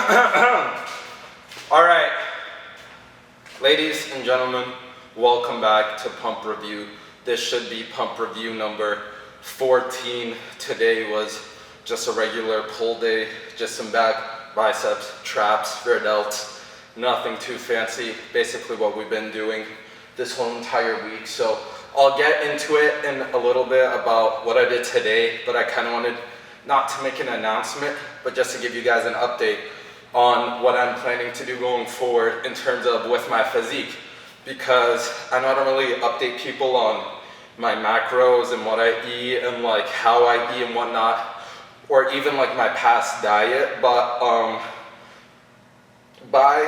All right, ladies and gentlemen, welcome back to Pump Review. This should be Pump Review number 14. Today was just a regular pull day, just some back, biceps, traps, rear delts, nothing too fancy. Basically what we've been doing this whole entire week. So I'll get into it in a little bit about what I did today, but I kind of wanted not to make an announcement, but just to give you guys an update on what I'm planning to do going forward in terms of with my physique, because I know I don't really update people on my macros and what I eat and like how I eat and whatnot, or even like my past diet, but by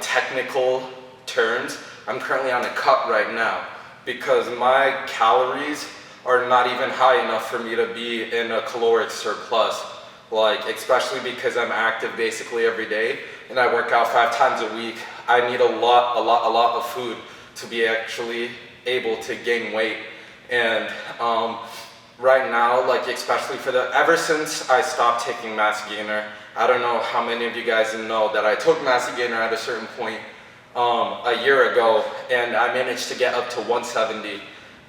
technical terms, I'm currently on a cut right now because my calories are not even high enough for me to be in a caloric surplus, like especially because I'm active basically every day and I work out 5 times a week. I need a lot of food to be actually able to gain weight. And right now, like especially ever since I stopped taking Mass Gainer, I don't know how many of you guys know that I took Mass Gainer at a certain point a year ago, and I managed to get up to 170.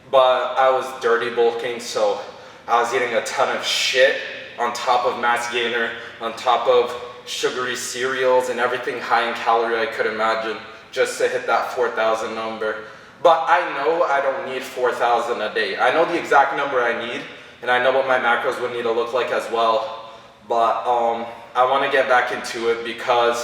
But I was dirty bulking, so I was eating a ton of shit on top of Mass Gainer, on top of sugary cereals and everything high in calorie I could imagine, just to hit that 4,000 number. But I know I don't need 4,000 a day. I know the exact number I need, and I know what my macros would need to look like as well. But I want to get back into it because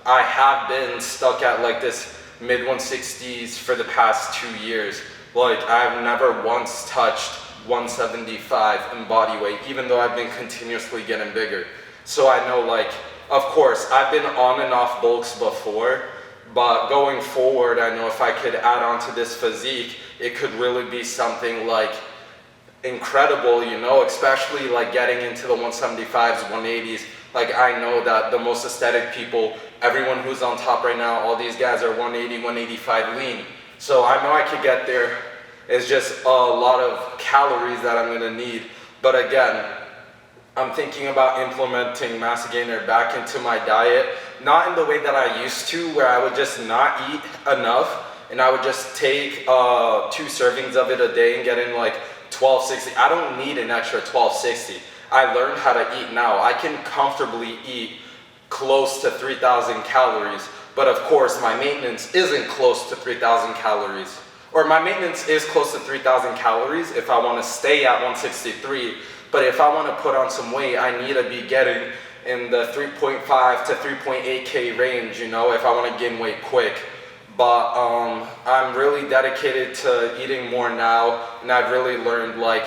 I have been stuck at like this mid 160s for the past 2 years. Like I've never once touched 175 in body weight, even though I've been continuously getting bigger. So I know, like, of course, I've been on and off bulks before, but going forward, I know if I could add on to this physique, it could really be something like incredible, you know, especially like getting into the 175s, 180s. Like I know that the most aesthetic people, everyone who's on top right now, all these guys are 180, 185 lean. So I know I could get there. It's just a lot of calories that I'm gonna need. But again, I'm thinking about implementing Mass Gainer back into my diet, not in the way that I used to, where I would just not eat enough and I would just take 2 servings of it a day and get in like 1260. I don't need an extra 1260. I learned how to eat now. I can comfortably eat close to 3,000 calories. But of course, my maintenance isn't close to 3,000 calories. Or my maintenance is close to 3,000 calories if I want to stay at 163. But if I want to put on some weight, I need to be getting in the 3.5 to 3.8K range, you know, if I want to gain weight quick. But I'm really dedicated to eating more now, and I've really learned like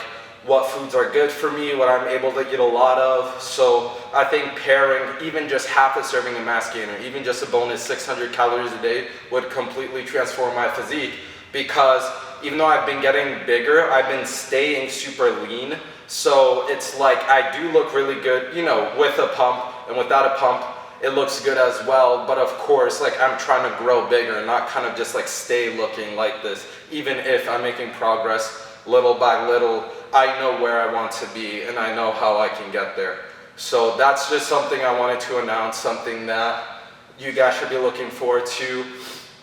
what foods are good for me, what I'm able to eat a lot of. So I think pairing even just half a serving of Mass Gainer, even just a bonus 600 calories a day would completely transform my physique, because even though I've been getting bigger, I've been staying super lean. So it's like I do look really good, you know, with a pump, and without a pump, it looks good as well. But of course, like I'm trying to grow bigger and not kind of just like stay looking like this. Even if I'm making progress little by little, I know where I want to be and I know how I can get there. So that's just something I wanted to announce, something that you guys should be looking forward to.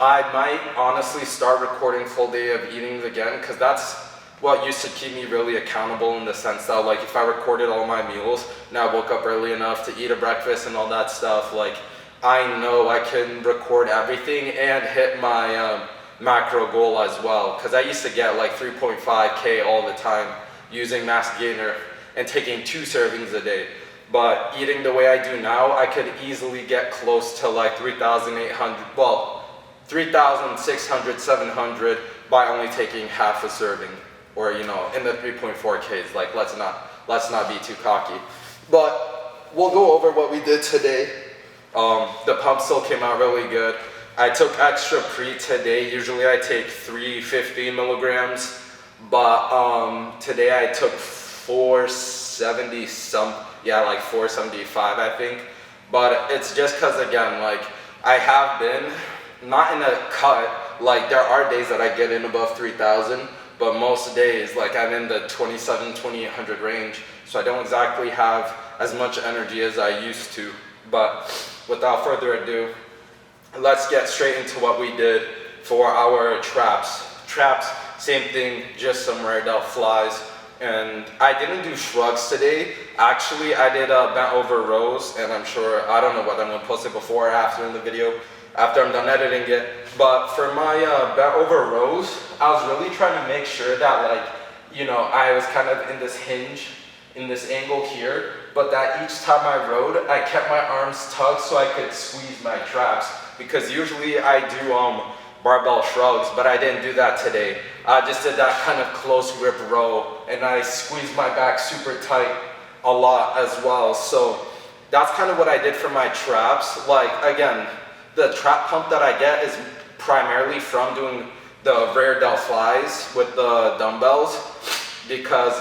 I might honestly start recording full day of eatings again, because that's what used to keep me really accountable, in the sense that like if I recorded all my meals and I woke up early enough to eat a breakfast and all that stuff, like I know I can record everything and hit my macro goal as well, because I used to get like 3.5K all the time using Mass Gainer and taking 2 servings a day. But eating the way I do now, I could easily get close to like 3,800, well, 3,600, 700 by only taking half a serving, or you know, in the 3.4Ks. Like let's not be too cocky. But we'll go over what we did today. The pump still came out really good. I took extra pre today. Usually I take 350 milligrams, but today I took 470 like 475 I think. But it's just because again, like I have been not in a cut. Like there are days that I get in above 3,000, but most days like I'm in the 2,800 range. So I don't exactly have as much energy as I used to. But without further ado, let's get straight into what we did for our traps. Traps, same thing, just some rear delt flies. And I didn't do shrugs today. Actually, I did bent over rows, and I'm sure, I don't know whether I'm gonna post it before or after in the video, after I'm done editing it. But for my bent over rows, I was really trying to make sure that, like, you know, I was kind of in this hinge, in this angle here, but that each time I rode, I kept my arms tucked so I could squeeze my traps, because usually I do barbell shrugs, but I didn't do that today. I just did that kind of close grip row, and I squeezed my back super tight a lot as well. So that's kind of what I did for my traps. Like, again, the trap pump that I get is primarily from doing the rear delt flies with the dumbbells, because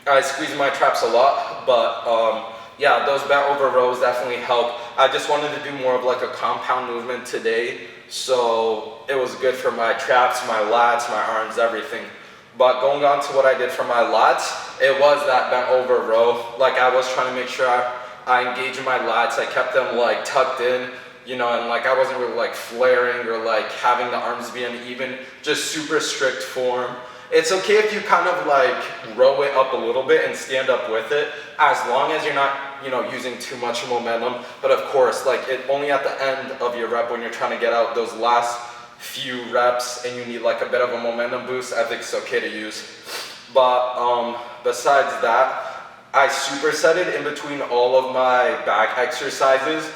I squeeze my traps a lot. But yeah, those bent over rows definitely help. I just wanted to do more of like a compound movement today, so it was good for my traps, my lats, my arms, everything. But going on to what I did for my lats, it was that bent over row. Like, I was trying to make sure I engaged my lats. I kept them like tucked in, you know, and like I wasn't really like flaring or like having the arms be uneven, just super strict form. It's okay if you kind of like row it up a little bit and stand up with it, as long as you're not, you know, using too much momentum. But of course, like, it only at the end of your rep, when you're trying to get out those last few reps and you need like a bit of a momentum boost, I think it's okay to use. But besides that, I superset it in between all of my back exercises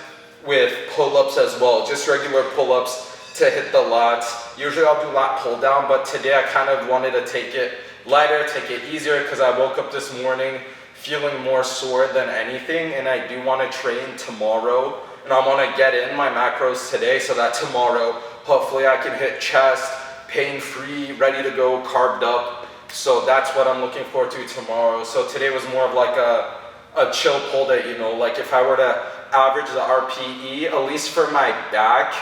with pull-ups as well, just regular pull-ups to hit the lats. Usually I'll do lat pull down, but today I kind of wanted to take it lighter, take it easier, because I woke up this morning feeling more sore than anything, and I do want to train tomorrow, and I want to get in my macros today so that tomorrow hopefully I can hit chest, pain-free, ready to go, carbed up. So that's what I'm looking forward to tomorrow. So today was more of like a chill pull day, you know, like if I were to average the RPE, at least for my back,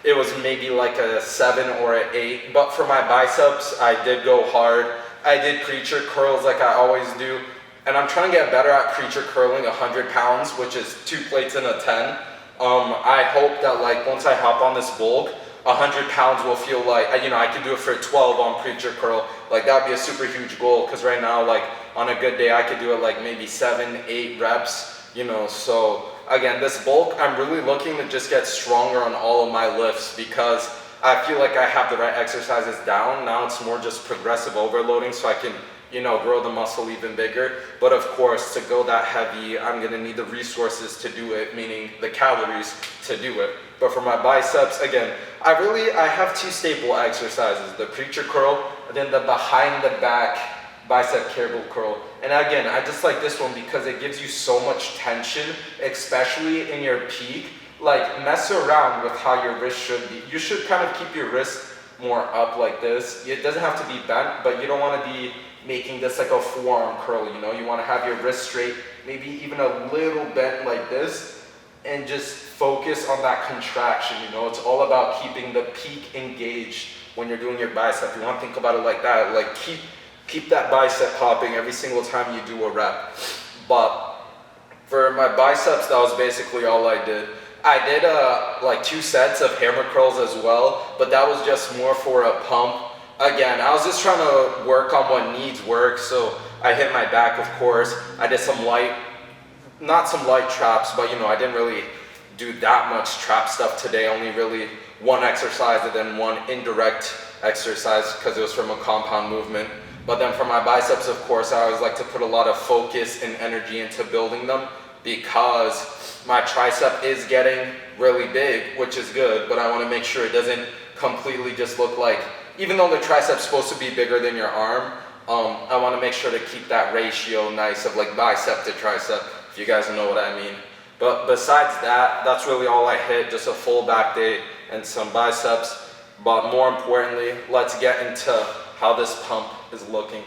it was maybe like a 7 or an 8, but for my biceps, I did go hard. I did creature curls like I always do, and I'm trying to get better at creature curling 100 pounds, which is 2 plates and a 10. I hope that, like, once I hop on this bulk, 100 pounds will feel like, you know, I can do it for 12 on creature curl. Like, that'd be a super huge goal, because right now, like, on a good day, I could do it like maybe 7, 8 reps, you know. So again, this bulk, I'm really looking to just get stronger on all of my lifts, because I feel like I have the right exercises down. Now it's more just progressive overloading, so I can, you know, grow the muscle even bigger. But of course, to go that heavy, I'm gonna need the resources to do it, meaning the calories to do it. But for my biceps, again, I have 2 staple exercises, the creature curl, and then the behind the back bicep cable curl. And again, I just like this one because it gives you so much tension, especially in your peak. Like, mess around with how your wrist should be. You should kind of keep your wrist more up like this. It doesn't have to be bent, but you don't want to be making this like a forearm curl, you know. You want to have your wrist straight, maybe even a little bent like this, and just focus on that contraction, you know. It's all about keeping the peak engaged when you're doing your bicep. You want to think about it like that, like keep that bicep popping every single time you do a rep. But for my biceps, that was basically all I did. I did like 2 sets of hammer curls as well, but that was just more for a pump. Again, I was just trying to work on what needs work, so I hit my back, of course. I did some light, not some light traps, but, you know, I didn't really do that much trap stuff today, only really 1 exercise and then 1 indirect exercise, because it was from a compound movement. But then for my biceps, of course, I always like to put a lot of focus and energy into building them, because my tricep is getting really big, which is good, but I want to make sure it doesn't completely just look like, even though the tricep's supposed to be bigger than your arm, I want to make sure to keep that ratio nice of like bicep to tricep, if you guys know what I mean. But besides that, that's really all I hit, just a full back day and some biceps. But more importantly, let's get into how this pump is looking.